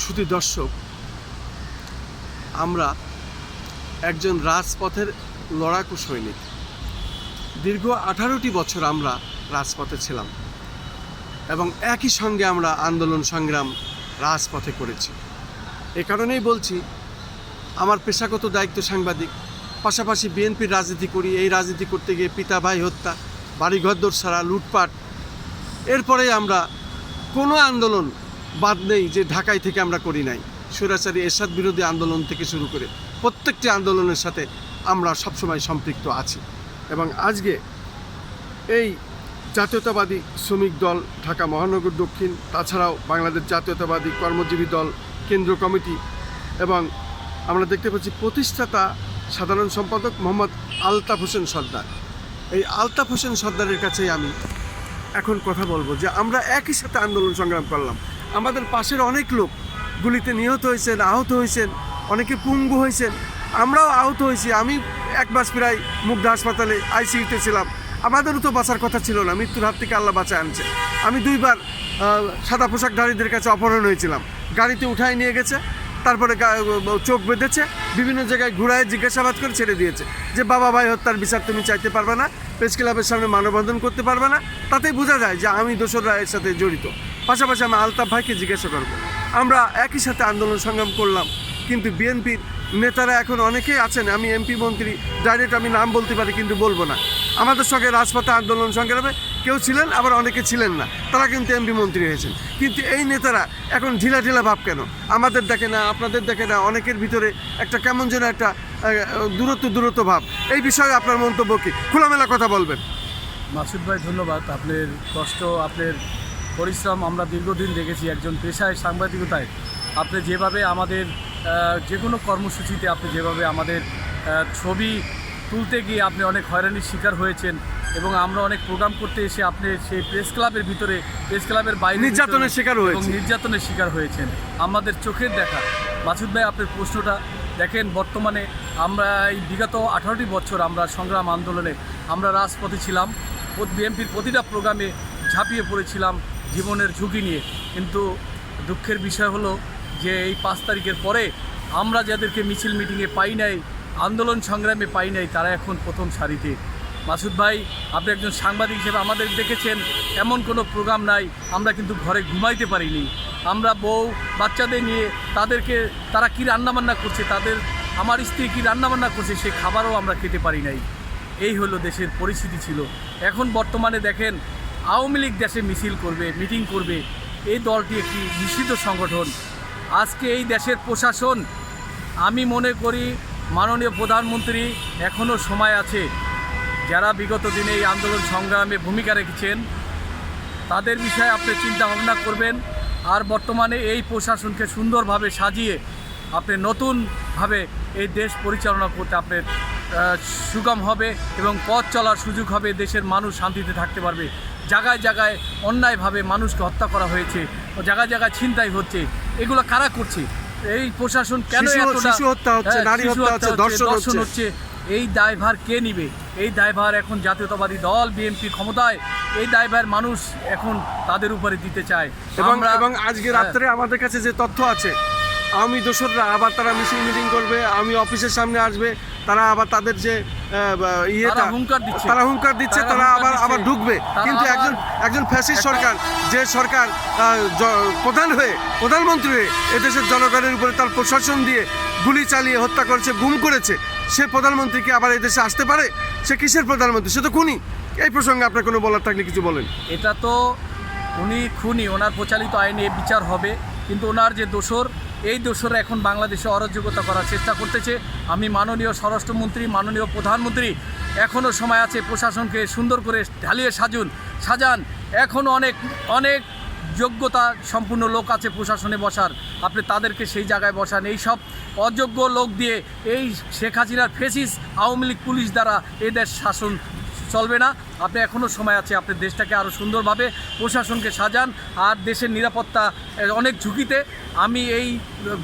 শুধু দর্শক, আমরা একজন রাজপথের লড়াকু সৈনিক। দীর্ঘ 18টি বছর আমরা রাজপথে ছিলাম এবং একই সঙ্গে আমরা আন্দোলন সংগ্রাম রাজপথে করেছি। এ কারণেই বলছি, আমার পেশাগত দায়িত্ব সাংবাদিক, পাশাপাশি বিএনপির রাজনীতি করি। এই রাজনীতি করতে গিয়ে পিতা ভাই হত্যা, বাড়িঘর ছাড়া, লুটপাট, এরপরে আমরা কোনো আন্দোলন বাদ নেই যে ঢাকায় থেকে আমরা করি নাই। স্বৈরাচারী এরশাদ বিরোধী আন্দোলন থেকে শুরু করে প্রত্যেকটি আন্দোলনের সাথে আমরা সবসময় সম্পৃক্ত আছি। এবং আজকে এই জাতীয়তাবাদী শ্রমিক দল ঢাকা মহানগর দক্ষিণ, তাছাড়াও বাংলাদেশ জাতীয়তাবাদী কর্মজীবী দল কেন্দ্র কমিটি, এবং আমরা দেখতে পাচ্ছি প্রতিষ্ঠাতা সাধারণ সম্পাদক মোহাম্মদ আলতাফ হোসেন সর্দার। এই আলতাফ হোসেন সর্দারের কাছেই আমি এখন কথা বলবো যে আমরা একই সাথে আন্দোলন সংগ্রাম করলাম। আমাদের পাশের অনেক লোক গুলিতে নিহত হয়েছেন, আহত হয়েছেন, অনেকে পঙ্গু হয়েছেন, আমরাও আহত হয়েছি। আমি এক মাস প্রায় মুগদা হাসপাতালে আইসিইউতে ছিলাম। আমাদেরও তো বাঁচার কথা ছিল না, মৃত্যুর হাত থেকে আল্লাহ বাঁচায় আনছে। আমি 2বার সাদা পোশাকধারীদের কাছে অপহরণ হয়েছিলাম, গাড়িতে উঠায় নিয়ে গেছে, তারপরে চোখ বেঁধেছে, বিভিন্ন জায়গায় ঘুরায় জিজ্ঞাসাবাদ করে ছেড়ে দিয়েছে যে বাবা ভাই হত্যার বিচার তুমি চাইতে পারবে না, প্রেস ক্লাবের সামনে মানববন্ধন করতে পারবে না। তাতেই বোঝা যায় যে আমি দোসররা এর সাথে জড়িত। পাশাপাশি আমি আলতাফ ভাইকে জিজ্ঞাসা করব। আমরা একই সাথে আন্দোলন সংগ্রাম করলাম, কিন্তু বিএনপির নেতারা এখন অনেকেই আছেন, আমি এমপি মন্ত্রী ডাইরেক্ট আমি নাম বলতে পারি কিন্তু বলবো না, আমাদের সঙ্গে রাজপথে আন্দোলন সংগ্রামে কেউ ছিলেন, আবার অনেকে ছিলেন না, তারা কিন্তু এমপি মন্ত্রী হয়েছেন। কিন্তু এই নেতারা এখন ঢিলা ঢিলা ভাব কেন? আমাদের দেখে না, আপনাদের দেখে না, অনেকের ভিতরে একটা কেমন যেন একটা দূরত্ব ভাব। এই বিষয়ে আপনার মন্তব্য কি? খোলামেলা কথা বলবেন। মাসুদ ভাই, ধন্যবাদ। আপনার কষ্ট, আপনার পরিশ্রম আমরা দীর্ঘদিন দেখেছি। একজন পেশায় সাংবাদিকতায় আপনি যেভাবে আমাদের যে কোনো কর্মসূচিতে আপনি যেভাবে আমাদের ছবি তুলতে গিয়ে আপনি অনেক হয়রানির শিকার হয়েছেন, এবং আমরা অনেক প্রোগ্রাম করতে এসে আপনি সেই প্রেস ক্লাবের ভিতরে, প্রেস ক্লাবের বাইরে নির্যাতনের শিকার হয়েছেন এবং নির্যাতনের শিকার হয়েছেন আমাদের চোখের দেখা। মাসুদ ভাই, আপনার প্রশ্নটা দেখেন, বর্তমানে আমরা এই বিগত 18টি বছর আমরা সংগ্রাম আন্দোলনে আমরা রাজপথে ছিলাম, বিএনপির প্রতিটা প্রোগ্রামে ঝাঁপিয়ে পড়েছিলাম জীবনের ঝুঁকি নিয়ে। কিন্তু দুঃখের বিষয় হলো যে এই 5 তারিখের পরে আমরা যাদেরকে মিছিল মিটিংয়ে পাই নাই, আন্দোলন সংগ্রামে পাই নাই, তারা এখন প্রথম সারিতে। মাসুদ ভাই, আপনি একজন সাংবাদিক হিসেবে আমাদের দেখেছেন, এমন কোনো প্রোগ্রাম নাই আমরা কিন্তু ঘরে ঘুমাইতে পারিনি। আমরা বউ বাচ্চাদের নিয়ে তারা কী রান্নাবান্না করছে, আমার স্ত্রী কী রান্নাবান্না করছে, সেই খাবারও আমরা খেতে পারি নাই। এই হলো দেশের পরিস্থিতি ছিল। এখন বর্তমানে দেখেন, আওয়ামী লীগ দেশে মিছিল করবে, মিটিং করবে, এই দলটি একটি নিষিদ্ধ সংগঠন। আজকে এই দেশের প্রশাসন, আমি মনে করি মাননীয় প্রধানমন্ত্রী এখনও সময় আছে, যারা বিগত দিনে এই আন্দোলন সংগ্রামে ভূমিকা রেখেছেন তাদের বিষয়ে আপনি চিন্তা ভাবনা করবেন। আর বর্তমানে এই প্রশাসনকে সুন্দরভাবে সাজিয়ে আপনি নতুনভাবে এই দেশ পরিচালনা করতে আপনার সুগম হবে এবং পথ চলার সুযোগ হবে, দেশের মানুষ শান্তিতে থাকতে পারবে। জায়গায় জায়গায় অন্যায়ভাবে মানুষকে হত্যা করা হয়েছে, জায়গায় জায়গায় ছিনতাই হচ্ছে, এগুলো কারা করছে? এই প্রশাসন কেন দর্শন হচ্ছে? এই দায়ভার কে নিবে? এই দায়ভার এখন জাতীয়তাবাদী দল বিএনপি ক্ষমতায়, এই দায়ভার মানুষ এখন তাদের উপরে দিতে চায়। এবং আজকে রাত্রে আমাদের কাছে যে তথ্য আছে, আওয়ামী দোসররা আবার তারা মিছিল মিটিং করবে, আমি অফিসের সামনে আসবে, তারা আবার তাদের যে তারা হুঙ্কার দিচ্ছে, তারা আবার ঢুকবে। কিন্তু একজন ফ্যাসিস্ট সরকার, যে সরকার প্রধানমন্ত্রী হয়ে এদেশের জনগণের উপরে তার প্রশাসন দিয়ে গুলি চালিয়ে হত্যা করেছে, গুম করেছে, সে প্রধানমন্ত্রী কি আবার এদেশে আসতে পারে? সে কিসের প্রধানমন্ত্রী? সে তো খুনি। এই প্রসঙ্গে আপনার কোনো বলার থাকলে কিছু বলেন। এটা তো উনি খুনি, ওনার প্রচলিত আইনে বিচার হবে, কিন্তু ওনার যে দোসর, এই দোসররা এখন বাংলাদেশে অরাজকতা করার চেষ্টা করতেছে। আমি মাননীয় স্বরাষ্ট্রমন্ত্রী, মাননীয় প্রধানমন্ত্রী, এখনও সময় আছে, প্রশাসনকে সুন্দর করে ঢালিয়ে সাজান। এখনও অনেক যোগ্যতা সম্পূর্ণ লোক আছে প্রশাসনে বসার, আপনি তাদেরকে সেই জায়গায় বসান। এই সব অযোগ্য লোক দিয়ে, এই শেখ হাসিনার ফেসিস আওয়ামী লীগ পুলিশ দ্বারা এই দেশ শাসন চলবে না। আপনি এখনও সময় আছে, আপনি দেশটাকে আরও সুন্দরভাবে প্রশাসনকে সাজান। আর দেশের নিরাপত্তা অনেক ঝুঁকিতে, আমি এই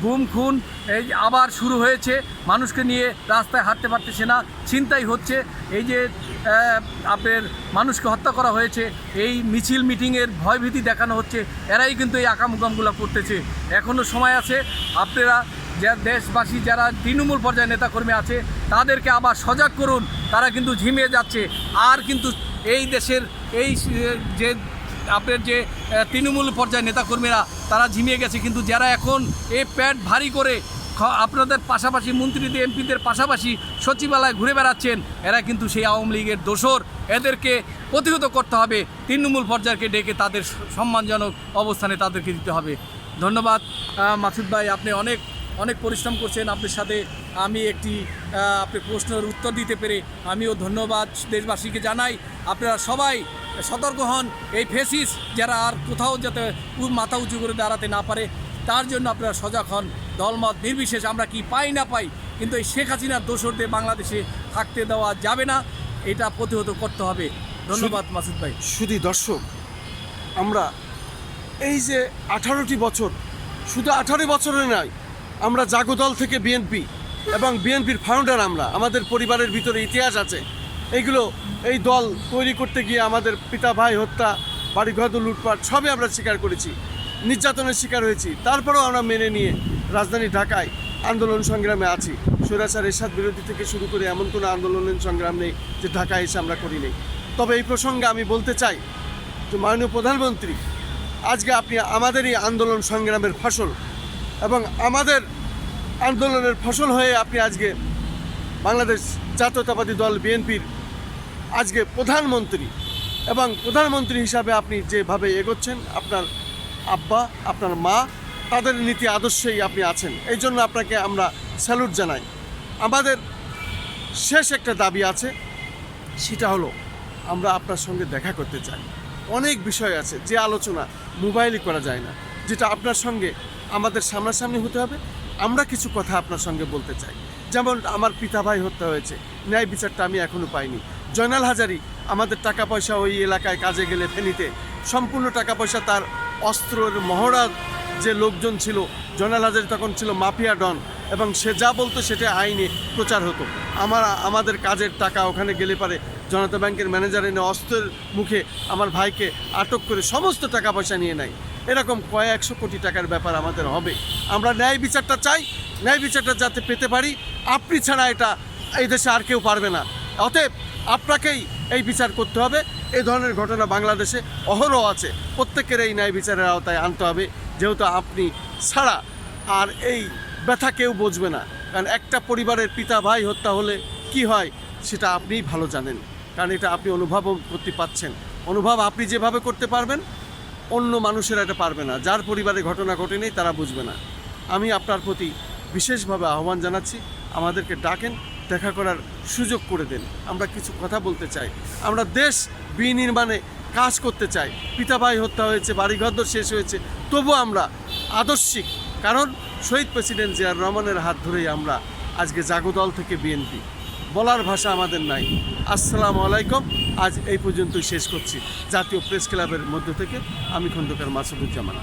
গুম খুন এই আবার শুরু হয়েছে, মানুষকে নিয়ে রাস্তায় হাঁটতে পারতেছে না, ছিনতাই হচ্ছে, এই যে আপনার মানুষকে হত্যা করা হয়েছে, এই মিছিল মিটিংয়ের ভয়ভীতি দেখানো হচ্ছে, এরাই কিন্তু এই আকামুকামগুলো করতেছে। এখনও সময় আছে, আপনারা যা দেশবাসী যারা তৃণমূল পর্যায়ে নেতাকর্মী আছে তাদেরকে আবার সজাগ করুন। তারা কিন্তু ঝিমিয়ে যাচ্ছে, আর কিন্তু এই দেশের এই যে আপনার যে তৃণমূল পর্যায়ে নেতাকর্মীরা তারা ঝিমিয়ে গেছে, কিন্তু যারা এখন এই পেট ভারী করে আপনাদের পাশাপাশি মন্ত্রীদের এমপিদের পাশাপাশি সচিবালয় ঘুরে বেড়াচ্ছেন, এরা কিন্তু সেই আওয়ামী লীগের দোসর। এদেরকে প্রতিহত করতে হবে, তৃণমূল পর্যায়কে ডেকে তাদের সম্মানজনক অবস্থানে তাদেরকে দিতে হবে। ধন্যবাদ মাসুদ ভাই, আপনি অনেক অনেক পরিশ্রম করছেন। আপনার সাথে আমি একটি আপনার প্রশ্নের উত্তর দিতে পেরে আমিও ধন্যবাদ দেশবাসীকে জানাই। আপনারা সবাই সতর্ক হন, এই ফেসিস যারা আর কোথাও যাতে মাথা উঁচু করে দাঁড়াতে না পারে তার জন্য আপনারা সজাগ হন। দলমত নির্বিশেষ আমরা কি পাই না পাই, কিন্তু এই শেখ হাসিনার দোসরদের বাংলাদেশে থাকতে দেওয়া যাবে না, এটা প্রতিহত করতে হবে। ধন্যবাদ মাসুদ ভাই। শুধু দর্শক, আমরা এই যে 18টি বছর, শুধু 18 বছরে নয়, আমরা জাগদল থেকে বিএনপি এবং বিএনপির ফাউন্ডার আমরা, আমাদের পরিবারের ভিতরে ইতিহাস আছে। এইগুলো এই দল তৈরি করতে গিয়ে আমাদের পিতা ভাই হত্যা, বাড়িঘর লুটপাট সবই আমরা স্বীকার করেছি, নির্যাতনের শিকার হয়েছি। তারপরেও আমরা মেনে নিয়ে রাজধানী ঢাকায় আন্দোলন সংগ্রামে আছি। স্বৈরাচার এরশাদ বিরোধী থেকে শুরু করে এমন কোনো আন্দোলনের সংগ্রাম নেই যে ঢাকায় এসে আমরা করি নেই। তবে এই প্রসঙ্গে আমি বলতে চাই যে মাননীয় প্রধানমন্ত্রী, আজকে আপনি আমাদের এই আন্দোলন সংগ্রামের ফসল, এবং আমাদের আন্দোলনের ফসল হয়ে আপনি আজকে বাংলাদেশ জাতীয়তাবাদী দল বিএনপির আজকে প্রধানমন্ত্রী, এবং প্রধানমন্ত্রী হিসাবে আপনি যেভাবে এগোচ্ছেন, আপনার আব্বা, আপনার মা, তাদের নীতি আদর্শেই আপনি আছেন। এই জন্য আপনাকে আমরা স্যালুট জানাই। আমাদের শেষ একটা দাবি আছে, সেটা হলো আমরা আপনার সঙ্গে দেখা করতে চাই। অনেক বিষয় আছে যে আলোচনা মোবাইলে করা যায় না, যেটা আপনার সঙ্গে আমাদের সামনাসামনি হতে হবে। আমরা কিছু কথা আপনার সঙ্গে বলতে চাই। যেমন আমার পিতা ভাই হত্যা হয়েছে, ন্যায় বিচারটা আমি এখনও পাইনি। জয়নাল হাজারি আমাদের টাকা পয়সা ওই এলাকায় কাজে গেলে ফেনীতে সম্পূর্ণ টাকা পয়সা তার অস্ত্রের মহড়া যে লোকজন ছিল, জয়নাল হাজারি তখন ছিল মাফিয়া ডন, এবং সে যা বলতো সেটা আইনে প্রচার হতো। আমাদের কাজের টাকা ওখানে গেলে পারে জনতা ব্যাংকের ম্যানেজার এনে অস্ত্রের মুখে আমার ভাইকে আটক করে সমস্ত টাকা পয়সা নিয়ে নেয়। এরকম কয়েকশো কোটি টাকার ব্যাপার আমাদের হবে। আমরা ন্যায় বিচারটা চাই, ন্যায় বিচারটা যাতে পেতে পারি। আপনি ছাড়া এটা এই দেশে আর কেউ পারবে না। অতএব আপনাকেই এই বিচার করতে হবে। এই ধরনের ঘটনা বাংলাদেশে অহরহ আছে, প্রত্যেকের এই ন্যায় বিচারের আওতায় আনতে হবে, যেহেতু আপনি ছাড়া আর এই ব্যথা কেউ বুঝবে না। কারণ একটা পরিবারের পিতা ভাই হত্যা হলে কি হয় সেটা আপনিই ভালো জানেন, কারণ এটা আপনি অনুভবও করতে পারছেন। অনুভব আপনি যেভাবে করতে পারবেন, অন্য মানুষেরা এটা পারবে না। যার পরিবারে ঘটনা ঘটেনি তারা বুঝবে না। আমি আপনার প্রতি বিশেষভাবে আহ্বান জানাচ্ছি, আমাদেরকে ডাকেন, দেখা করার সুযোগ করে দেন। আমরা কিছু কথা বলতে চাই, আমরা দেশ বিনির্মাণে কাজ করতে চাই। পিতা ভাই হত্যা হয়েছে, বাড়িঘর শেষ হয়েছে, তবু আমরা আদর্শিক, কারণ শহীদ প্রেসিডেন্ট জিয়াউর রহমানের হাত ধরেই আমরা আজকে জাগদল থেকে বিএনপি। বলার ভাষা আমাদের নাই। আসসালামু আলাইকুম। আজ এই পর্যন্তই শেষ করছি। জাতীয় প্রেস ক্লাবের মধ্য থেকে আমি খন্দকার মাসুদুজ্জামান।